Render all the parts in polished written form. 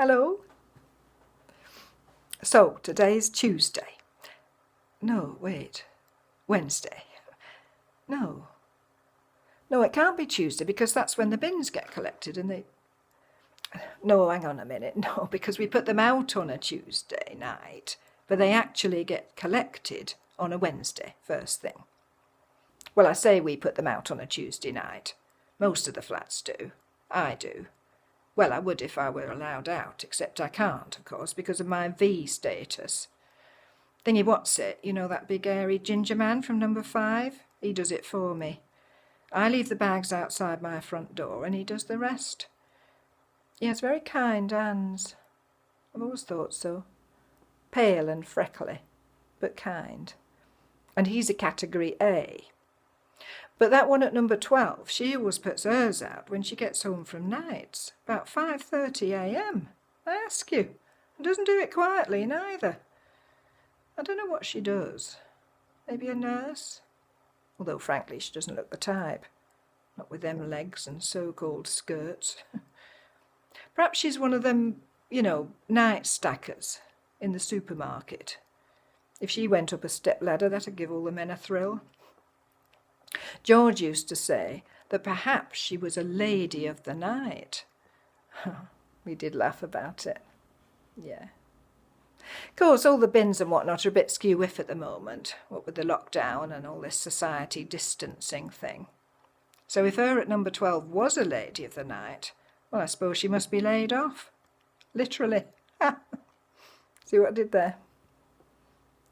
Hello. So, today's Tuesday. No, wait. Wednesday. No. No, it can't be Tuesday because that's when the bins get collected and they... No, hang on a minute. No, because we put them out on a Tuesday night, but they actually get collected on a Wednesday, first thing. Well, I say we put them out on a Tuesday night. Most of the flats do. I do. Well, I would if I were allowed out, except I can't, of course, because of my V status. Thingy what's it, you know, that big hairy ginger man from number 5? He does it for me. I leave the bags outside my front door and he does the rest. He has very kind hands. I've always thought so. Pale and freckly, but kind. And he's a category A. But that one at number 12, she always puts hers out when she gets home from nights, about 5:30 a.m. I ask you, and doesn't do it quietly neither. I don't know what she does. Maybe a nurse? Although, frankly, she doesn't look the type. Not with them legs and so-called skirts. Perhaps she's one of them, you know, night stackers in the supermarket. If she went up a step-ladder, that'd give all the men a thrill. George used to say that perhaps she was a lady of the night. We did laugh about it. Yeah. Of course, all the bins and whatnot are a bit skew-whiff at the moment, what with the lockdown and all this society distancing thing. So if her at number 12 was a lady of the night, well, I suppose she must be laid off. Literally. See what I did there?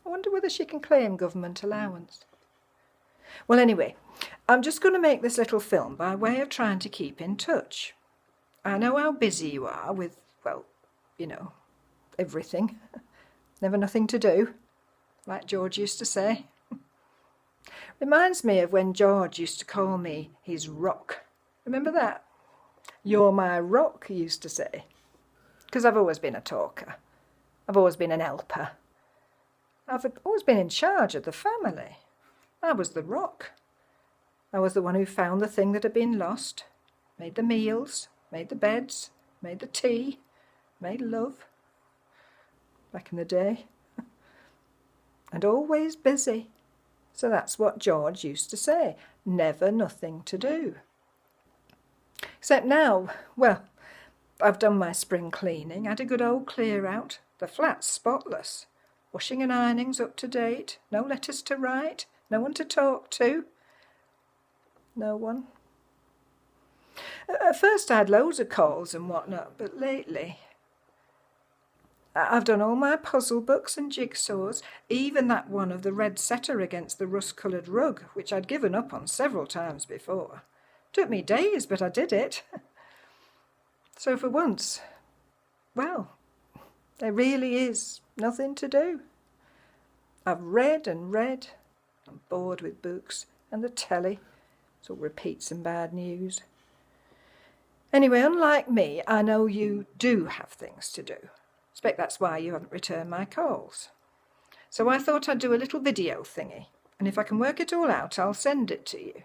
I wonder whether she can claim government allowance. Well, anyway, I'm just going to make this little film by way of trying to keep in touch. I know how busy you are with, well, you know, everything. Never nothing to do, like George used to say. Reminds me of when George used to call me his rock. Remember that? You're my rock, he used to say. Because I've always been a talker. I've always been an helper. I've always been in charge of the family. I was the rock. I was the one who found the thing that had been lost, made the meals, made the beds, made the tea, made love. Back in the day. And always busy. So that's what George used to say. Never nothing to do. Except now, well, I've done my spring cleaning, had a good old clear out. The flat's spotless. Washing and ironing's up to date. No letters to write. No one to talk to. No one. At first I had loads of calls and whatnot, but lately I've done all my puzzle books and jigsaws, even that one of the red setter against the rust-coloured rug, which I'd given up on several times before. Took me days, but I did it. So for once, well, there really is nothing to do. I've read and read. I'm bored with books and the telly. It's all repeats and bad news. Anyway, unlike me, I know you do have things to do. Expect that's why you haven't returned my calls. So I thought I'd do a little video thingy, and if I can work it all out, I'll send it to you.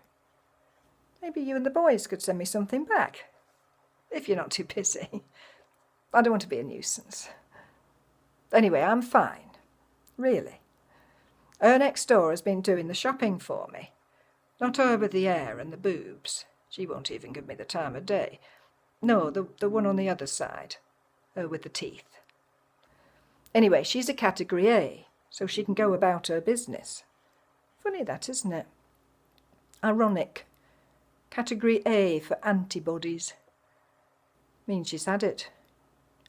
Maybe you and the boys could send me something back, if you're not too busy. I don't want to be a nuisance. Anyway, I'm fine, really. Her next door has been doing the shopping for me. Not her with the hair and the boobs. She won't even give me the time of day. No, the one on the other side. Her with the teeth. Anyway, she's a category A, so she can go about her business. Funny that, isn't it? Ironic. Category A for antibodies. Means she's had it.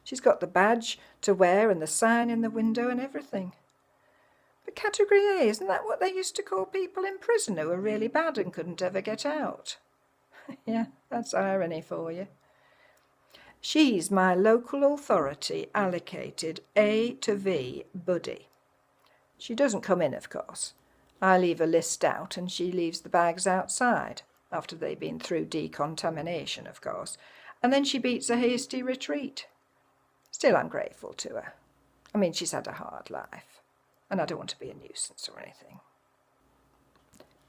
She's got the badge to wear and the sign in the window and everything. But category A, isn't that what they used to call people in prison who were really bad and couldn't ever get out? Yeah, that's irony for you. She's my local authority allocated A to V buddy. She doesn't come in, of course. I leave a list out and she leaves the bags outside, after they've been through decontamination, of course, and then she beats a hasty retreat. Still, I'm grateful to her. I mean, she's had a hard life, and I don't want to be a nuisance or anything.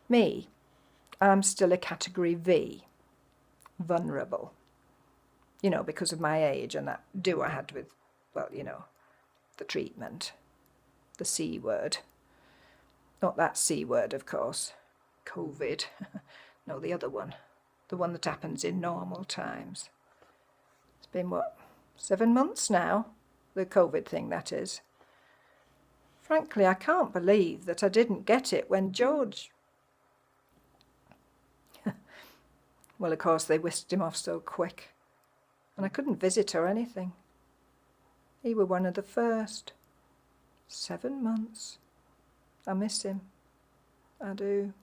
Me, I'm still a category V. Vulnerable. You know, because of my age and that do I had with, well, you know, the treatment. The C word. Not that C word, of course. COVID. No, the other one. The one that happens in normal times. It's been, what, 7 months now? The COVID thing, that is. Frankly, I can't believe that I didn't get it when George... Well, of course, they whisked him off so quick. And I couldn't visit or anything. He were one of the first. 7 months. I miss him. I do.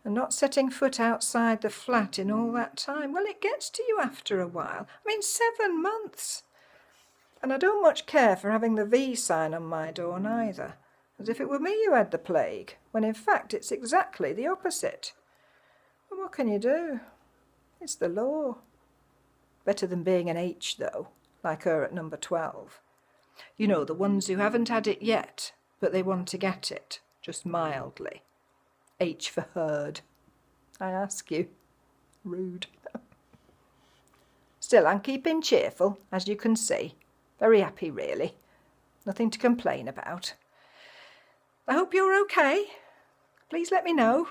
And not setting foot outside the flat in all that time, well, it gets to you after a while. I mean, 7 months. And I don't much care for having the V sign on my door neither, as if it were me who had the plague, when in fact it's exactly the opposite. But what can you do? It's the law. Better than being an H, though, like her at number 12. You know, the ones who haven't had it yet, but they want to get it, just mildly. H for herd. I ask you. Rude. Still, I'm keeping cheerful, as you can see. Very happy, really. Nothing to complain about. I hope you're okay. Please let me know.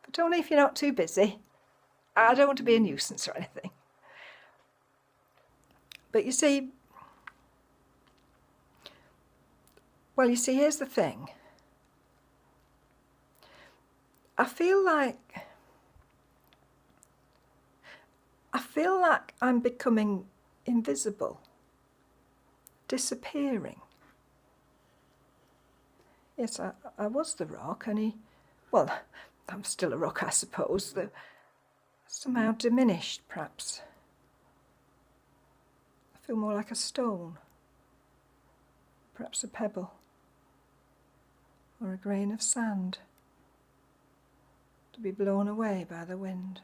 But only if you're not too busy. I don't want to be a nuisance or anything. But you see... Well, you see, here's the thing. I feel like I'm becoming invisible. Disappearing. Yes, I was the rock, and well, I'm still a rock, I suppose, though somehow diminished, perhaps. I feel more like a stone, perhaps a pebble, or a grain of sand, to be blown away by the wind.